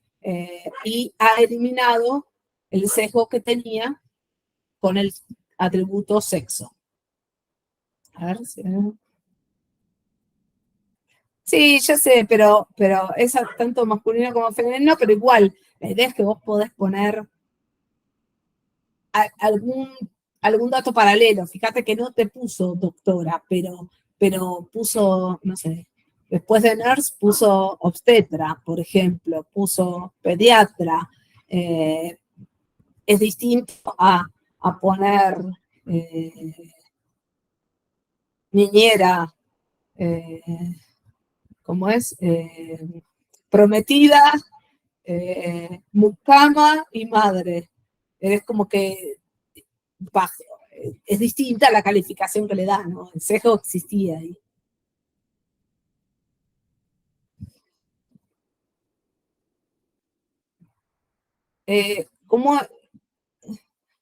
S2: y ha eliminado el sesgo que tenía con el atributo sexo. A ver si... Sí, ya sé, pero es tanto masculino como femenino, pero igual, la idea es que vos podés poner algún dato paralelo. Fíjate que no te puso doctora, pero puso, no sé, después de nurse puso obstetra, por ejemplo, puso pediatra. Es distinto a poner niñera, eh, ¿cómo es? Prometida, mucama y madre. Es como que es distinta la calificación que le da, ¿no? El sesgo existía ahí. ¿Cómo,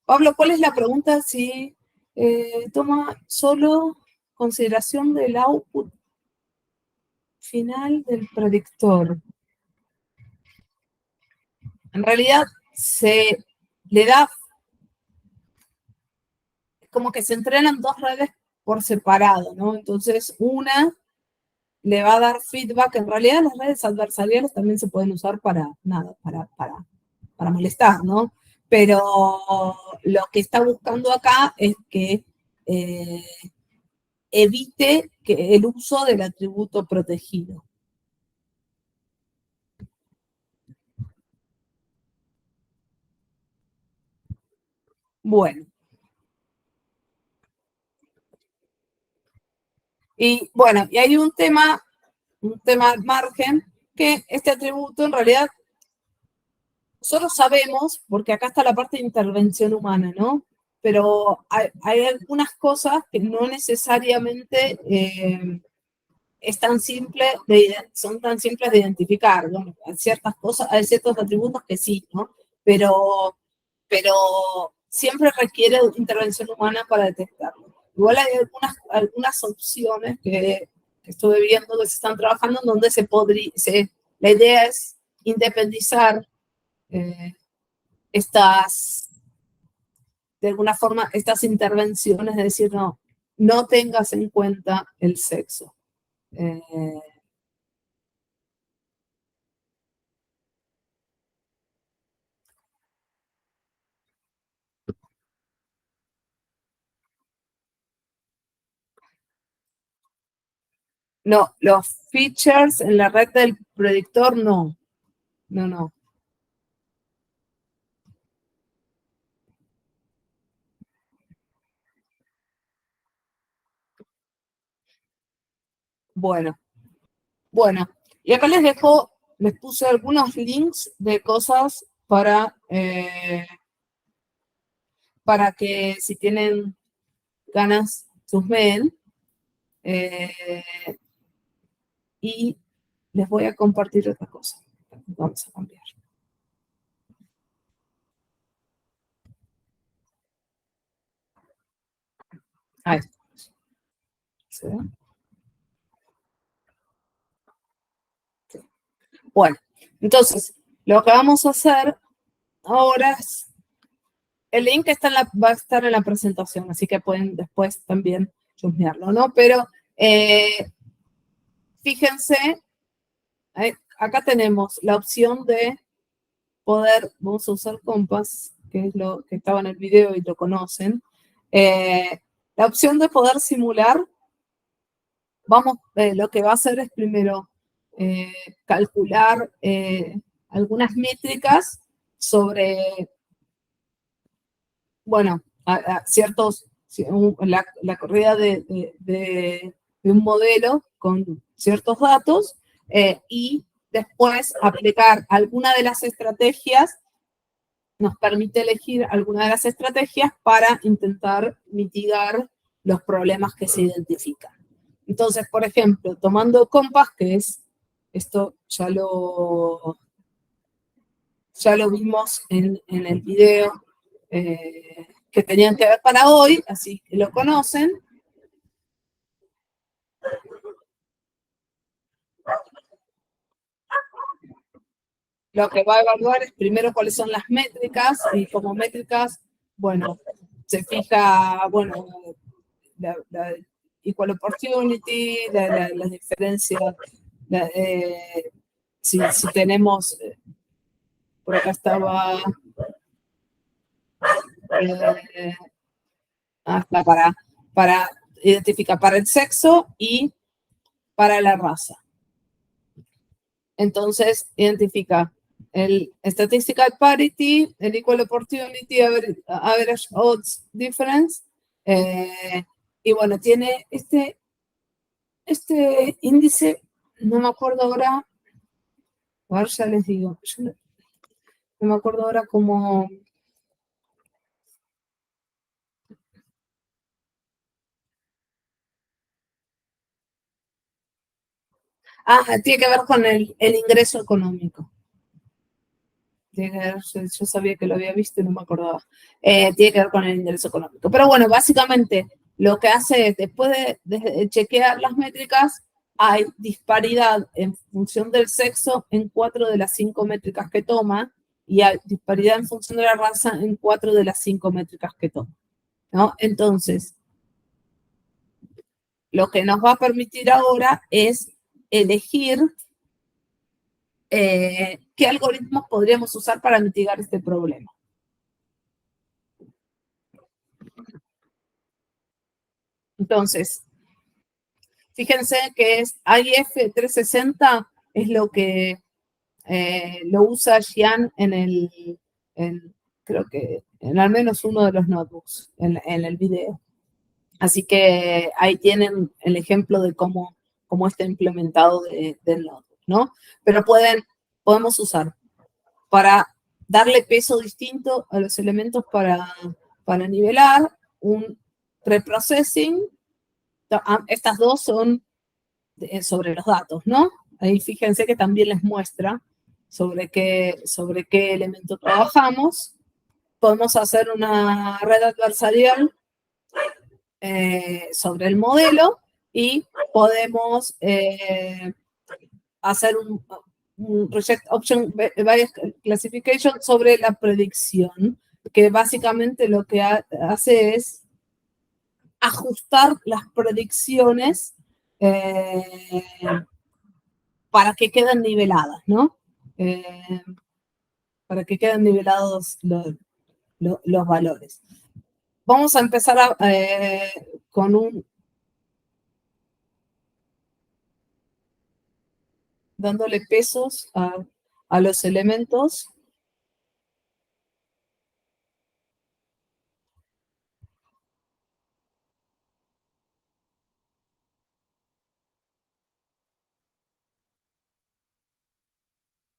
S2: Pablo, cuál es la pregunta? Si toma solo consideración del output final del predictor. En realidad se le da como que se entrenan dos redes por separado, ¿no? Entonces una le va a dar feedback. En realidad las redes adversariales también se pueden usar para nada, para molestar, ¿no? Pero lo que está buscando acá es que eh, evite que el uso del atributo protegido. Bueno, y bueno, y hay un tema al margen, que este atributo en realidad nosotros sabemos, porque acá está la parte de intervención humana, ¿no? Pero hay algunas cosas que no necesariamente son tan simples de identificar, ¿no? Hay ciertas cosas, hay ciertos atributos que sí, ¿no? Pero siempre requiere intervención humana para detectarlo. Igual hay algunas opciones que estuve viendo que se están trabajando en donde la idea es independizar eh, estas, de alguna forma, estas intervenciones, es decir, no tengas en cuenta el sexo. No, los features en la red del predictor no. No, no. Bueno, bueno. Y acá les puse algunos links de cosas para que si tienen ganas, chusmeen. Eh, y les voy a compartir otra cosa. Vamos a cambiar. Ahí está. ¿Sí? Bueno, entonces, lo que vamos a hacer ahora es, el link va a estar en la presentación, así que pueden después también chusmearlo, ¿no? Pero fíjense, acá tenemos la opción de vamos a usar Compass, que es lo que estaba en el video y lo conocen. La opción de poder simular, lo que va a hacer es primero calcular algunas métricas sobre, bueno, la corrida de un modelo con ciertos datos y después aplicar alguna de las estrategias, nos permite elegir alguna de las estrategias para intentar mitigar los problemas que se identifican. Entonces, por ejemplo, tomando Compass, que es, esto ya lo vimos en el video que tenían que ver para hoy, así que lo conocen. Lo que va a evaluar es primero cuáles son las métricas y como métricas, bueno, se fija, bueno, la equal opportunity, las diferencias, si tenemos, por acá estaba, eh, hasta para identificar para el sexo y para la raza. Entonces, identifica el statistical parity, el equal opportunity, average odds difference, y bueno, tiene este índice, no me acuerdo ahora, a ver, ya les digo, yo no me acuerdo ahora cómo. Ah, tiene que ver con el ingreso económico. Yo sabía que lo había visto y no me acordaba. Tiene que ver con el ingreso económico. Pero bueno, básicamente lo que hace es, después de chequear las métricas, hay disparidad en función del sexo en 4 de las 5 métricas que toma y hay disparidad en función de la raza en 4 de las 5 métricas que toma, ¿no? Entonces, lo que nos va a permitir ahora es elegir qué algoritmos podríamos usar para mitigar este problema. Entonces, fíjense que es IF 360 es lo que lo usa Xian creo que en al menos uno de los notebooks en el video. Así que ahí tienen el ejemplo de cómo está implementado del notebook, ¿no? Pero podemos usar para darle peso distinto a los elementos para nivelar, un reprocessing. Estas dos son sobre los datos, ¿no? Ahí fíjense que también les muestra sobre qué elemento trabajamos. Podemos hacer una red adversarial sobre el modelo y podemos hacer un Reject Option Bias Classification sobre la predicción, que básicamente lo que hace es ajustar las predicciones para que queden niveladas, ¿no? Para que queden nivelados los valores. Vamos a empezar con un dándole pesos a los elementos.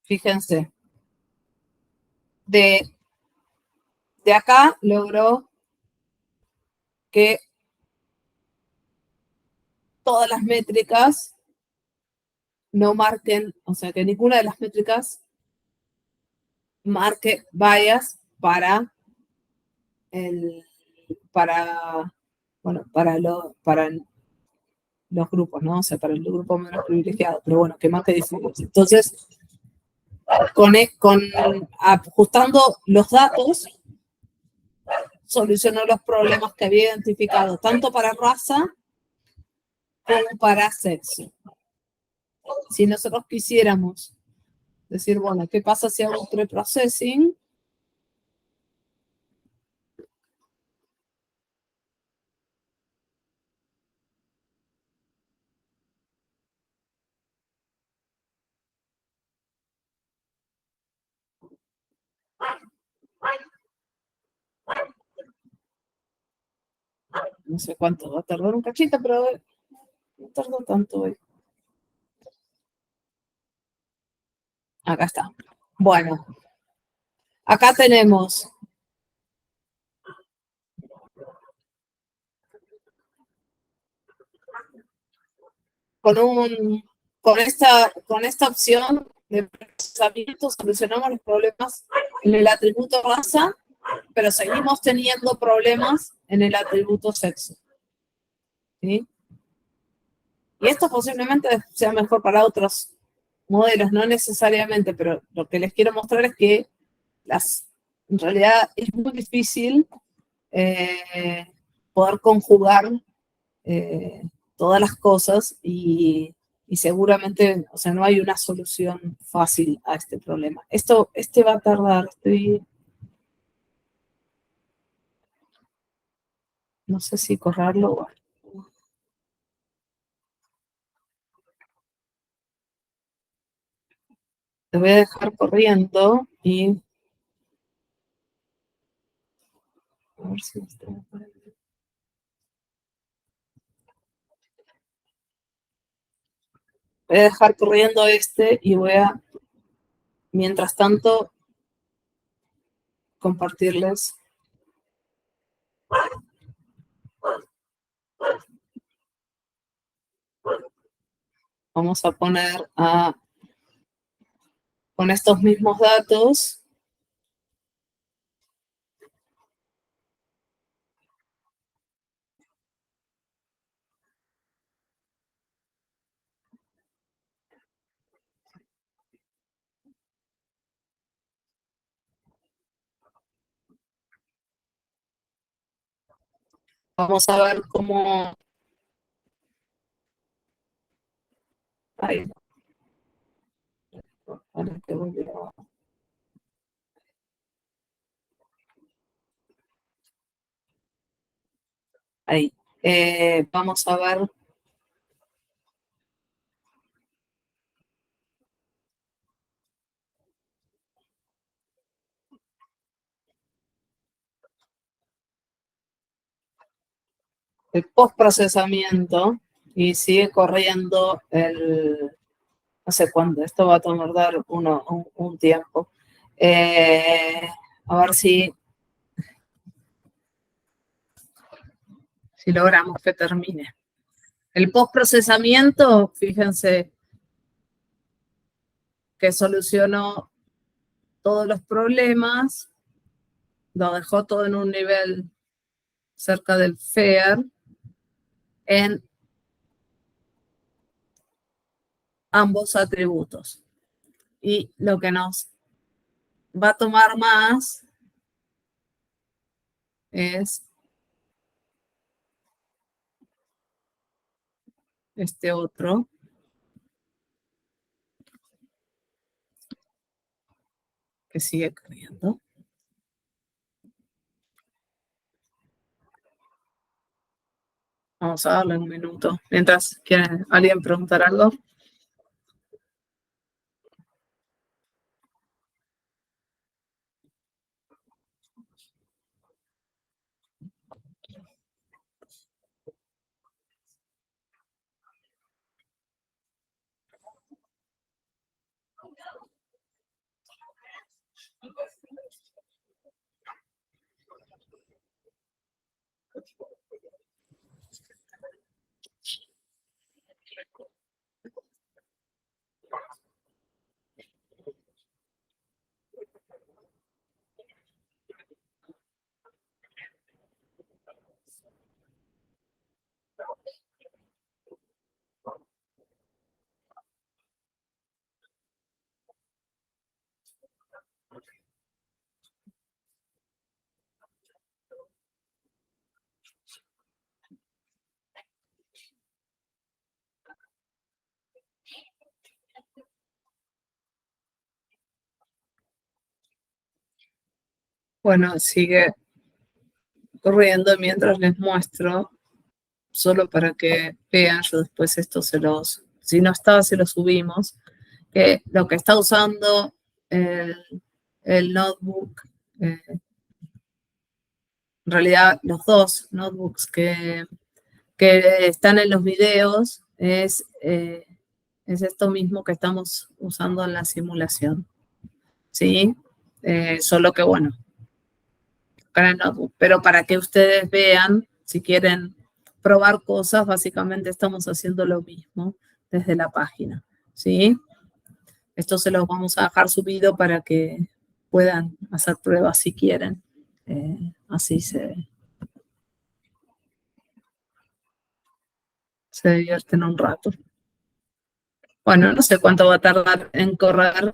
S2: Fíjense, de acá logró que todas las métricas no marquen, o sea, que ninguna de las métricas marque bias el, para, bueno, para los grupos, ¿no? O sea, para el grupo menos privilegiado, pero bueno, que marque diferencia. Entonces, con ajustando los datos, solucionó los problemas que había identificado, tanto para raza como para sexo. Si nosotros quisiéramos decir, bueno, ¿qué pasa si hago un preprocessing? No sé cuánto va a tardar un cachito, pero no tardó tanto hoy. Acá está. Bueno, acá tenemos con, un, con esta opción de procesamiento solucionamos los problemas en el atributo raza, pero seguimos teniendo problemas en el atributo sexo. ¿Sí? Y esto posiblemente sea mejor para otros modelos, no necesariamente, pero lo que les quiero mostrar es que en realidad es muy difícil poder conjugar todas las cosas y seguramente, o sea, no hay una solución fácil a este problema. Este va a tardar, no sé si correrlo. Te voy a dejar corriendo y a ver si está por ahí. Voy a dejar corriendo y voy a, mientras tanto, compartirles. Vamos a poner con estos mismos datos. Vamos a ver cómo. Ahí, ahí. Vamos a ver. El postprocesamiento y sigue corriendo no sé cuándo, esto va a tomar un tiempo. A ver si logramos que termine. El postprocesamiento, fíjense que solucionó todos los problemas, lo dejó todo en un nivel cerca del FAIR en ambos atributos. Y lo que nos va a tomar más es este otro, que sigue corriendo. Vamos a darle un minuto. Mientras quiere alguien preguntar algo. Bueno, sigue corriendo mientras les muestro, solo para que vean, yo después esto si no está, se lo subimos, que lo que está usando el, el notebook, en realidad los dos notebooks que están en los videos, es esto mismo que estamos usando en la simulación, ¿sí? Solo que, bueno, para el notebook, pero para que ustedes vean, si quieren probar cosas, básicamente estamos haciendo lo mismo desde la página, ¿sí? Esto se los vamos a dejar subido para que puedan hacer pruebas si quieren. Así se divierten un rato. Bueno, no sé cuánto va a tardar en correr.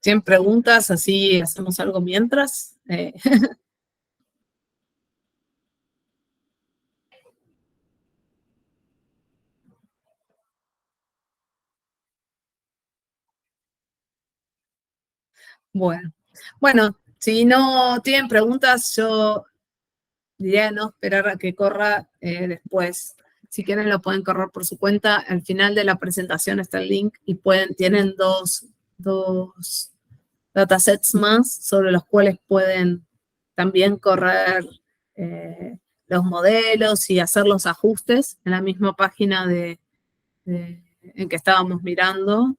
S2: 100 preguntas, así hacemos algo mientras. Bueno, si no tienen preguntas, yo diría no esperar a que corra después. Si quieren lo pueden correr por su cuenta. Al final de la presentación está el link y tienen dos datasets más sobre los cuales pueden también correr los modelos y hacer los ajustes en la misma página en que estábamos mirando.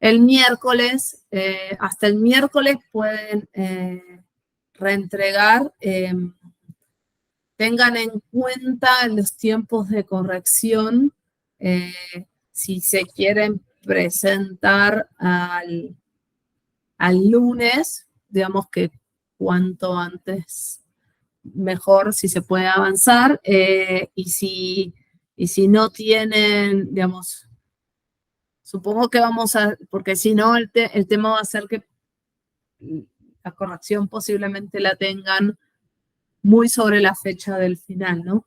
S2: El miércoles, hasta el miércoles pueden reentregar. Tengan en cuenta los tiempos de corrección si se quieren presentar al lunes, digamos que cuanto antes mejor, si se puede avanzar, y si no tienen, digamos, supongo que porque si no, el tema va a ser que la corrección posiblemente la tengan muy sobre la fecha del final, ¿no?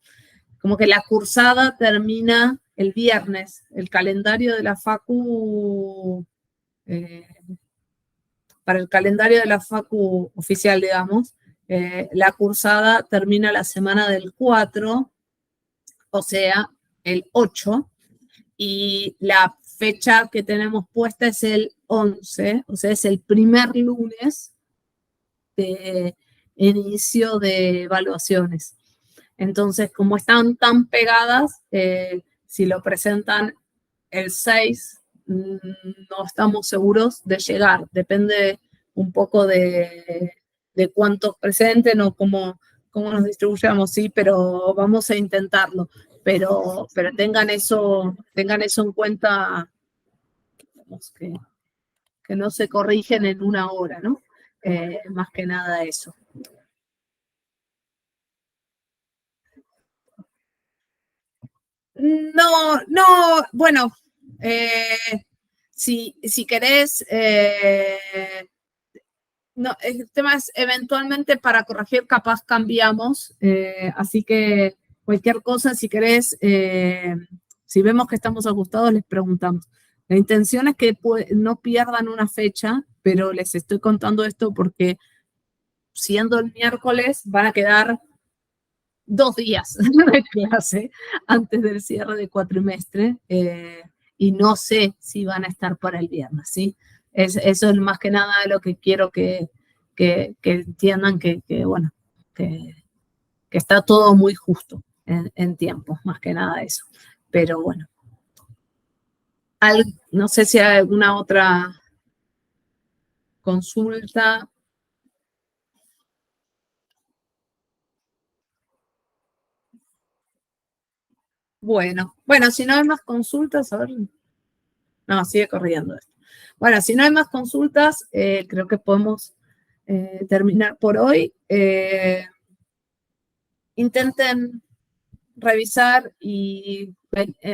S2: Como que la cursada termina el viernes, el calendario de la Facu, para el calendario de la Facu oficial, digamos, la cursada termina la semana del 4, o sea, el 8, y la fecha que tenemos puesta es el 11, o sea, es el primer lunes de inicio de evaluaciones. Entonces, como están tan pegadas, si lo presentan el 6, no estamos seguros de llegar. Depende un poco de cuántos presenten o cómo nos distribuyamos, sí, pero vamos a intentarlo. Pero tengan eso en cuenta, que no se corrigen en una hora, ¿no? Más que nada eso. No, bueno, si querés, no, el tema es eventualmente para corregir, capaz cambiamos, así que cualquier cosa, si querés, si vemos que estamos ajustados, les preguntamos. La intención es que no pierdan una fecha, pero les estoy contando esto porque siendo el miércoles van a quedar 2 días de clase antes del cierre de cuatrimestre y no sé si van a estar para el viernes, ¿sí? Eso es más que nada lo que quiero que entiendan bueno, que está todo muy justo en tiempos, más que nada eso. Pero bueno, no sé si hay alguna otra consulta. Bueno, si no hay más consultas, a ver. No, sigue corriendo esto. Bueno, si no hay más consultas, creo que podemos terminar por hoy. Intenten revisar y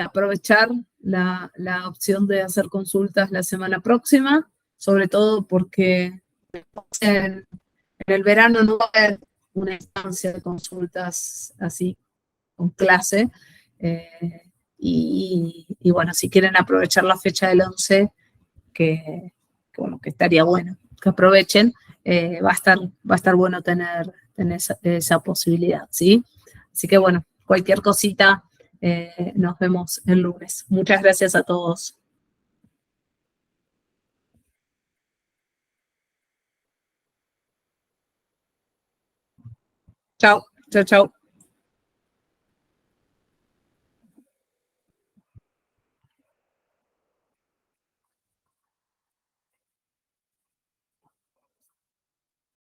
S2: aprovechar la opción de hacer consultas la semana próxima, sobre todo porque en el verano no va a haber una instancia de consultas así con clase. Y bueno, si quieren aprovechar la fecha del 11, bueno, que estaría bueno que aprovechen, va a estar bueno tener esa posibilidad, ¿sí? Así que bueno, cualquier cosita, nos vemos el lunes. Muchas gracias a todos. Chao, chao, chao.